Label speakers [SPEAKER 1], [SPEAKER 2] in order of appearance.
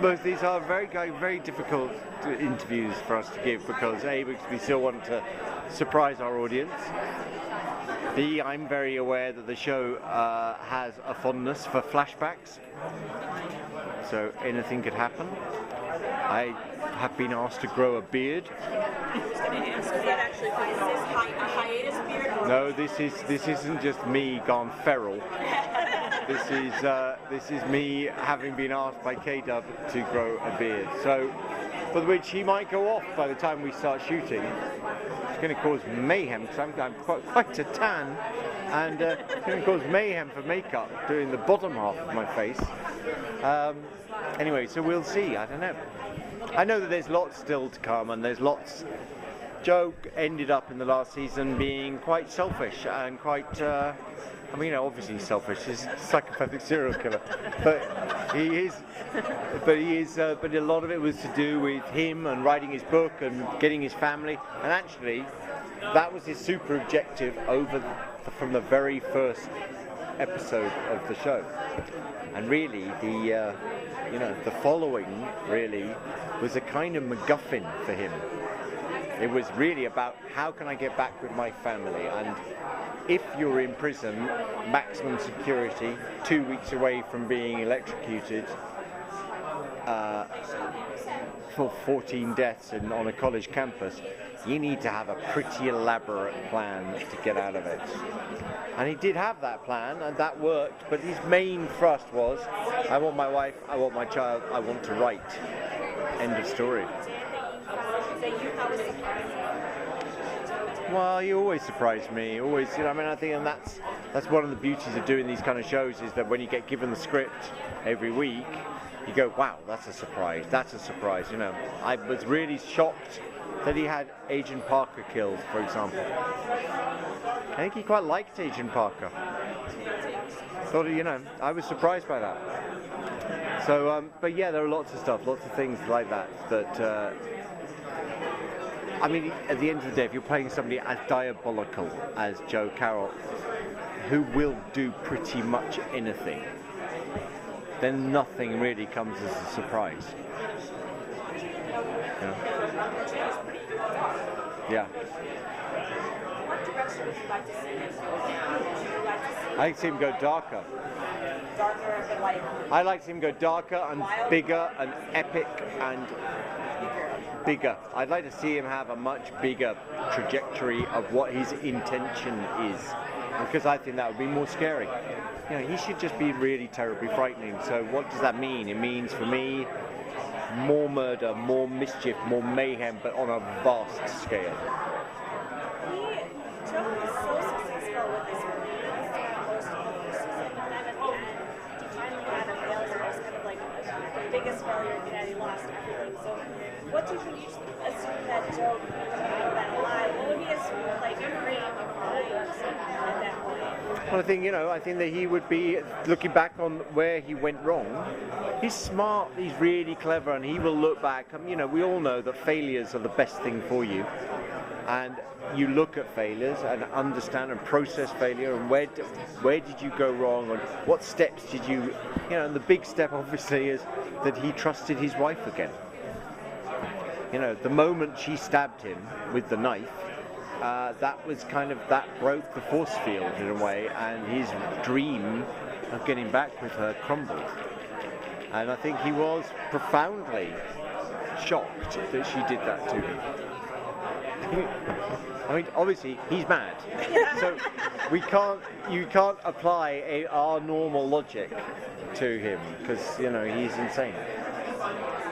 [SPEAKER 1] But these are very difficult interviews for us to give because because we still want to surprise our audience. B, I'm very aware that the show has a fondness for flashbacks, so anything could happen. I have been asked to grow a beard.
[SPEAKER 2] So is that actually a hiatus beard?
[SPEAKER 1] No, this isn't just me gone feral. This is me having been asked by K-Dub to grow a beard. So, for which he might go off by the time we start shooting. It's going to cause mayhem because I'm quite a tan, and it's going to cause mayhem for makeup doing the bottom half of my face. Anyway, so we'll see. I don't know. I know that there's lots still to come, and there's lots. Joe ended up in the last season being quite selfish and quite. I mean, obviously he's selfish. He's a psychopathic serial killer, but he is. But a lot of it was to do with him and writing his book and getting his family. And actually, that was his super objective from the very first episode of the show. And really, the following really was a kind of MacGuffin for him. It was really about how can I get back with my family, and if you're in prison, maximum security, 2 weeks away from being electrocuted for 14 deaths on a college campus, you need to have a pretty elaborate plan to get out of it. And he did have that plan, and that worked, but his main thrust was, I want my wife, I want my child, I want to write. End of story. Well, you always surprise me. Always, I think, and that's one of the beauties of doing these kind of shows is that when you get given the script every week, you go, wow, that's a surprise. That's a surprise. I was really shocked that he had Agent Parker killed, for example. I think he quite liked Agent Parker. Thought, I was surprised by that. So, but yeah, there are lots of stuff, lots of things like that. I mean, at the end of the day, if you're playing somebody as diabolical as Joe Carroll, who will do pretty much anything, then nothing really comes as a surprise. Yeah.
[SPEAKER 2] What direction would you like to see him?
[SPEAKER 1] I like to see him go darker.
[SPEAKER 2] Darker and like.
[SPEAKER 1] I like to see him go darker and bigger and epic and bigger. I'd like to see him have a much bigger trajectory of what his intention is, because I think that would be more scary. He should just be really terribly frightening. So what does that mean? It means, for me, more murder, more mischief, more mayhem, but on a vast scale.
[SPEAKER 2] Joe was so successful with this movie. He was most of the first season, and then at the end, he finally had a failure. It was kind of like the biggest failure that he lost everything. So what do you think you assume that Joe would come out of that alive? What would he assume, like, frame of mind at that point?
[SPEAKER 1] Well, I think that he would be looking back on where he went wrong. He's smart, he's really clever, and he will look back. We all know that failures are the best thing for you. And you look at failures and understand and process failure, and where did you go wrong, and what steps did you, and the big step obviously is that he trusted his wife again. The moment she stabbed him with the knife, that broke the force field in a way, and his dream of getting back with her crumbled. And I think he was profoundly shocked that she did that to him. I mean, obviously he's mad, so you can't apply our normal logic to him because he's insane.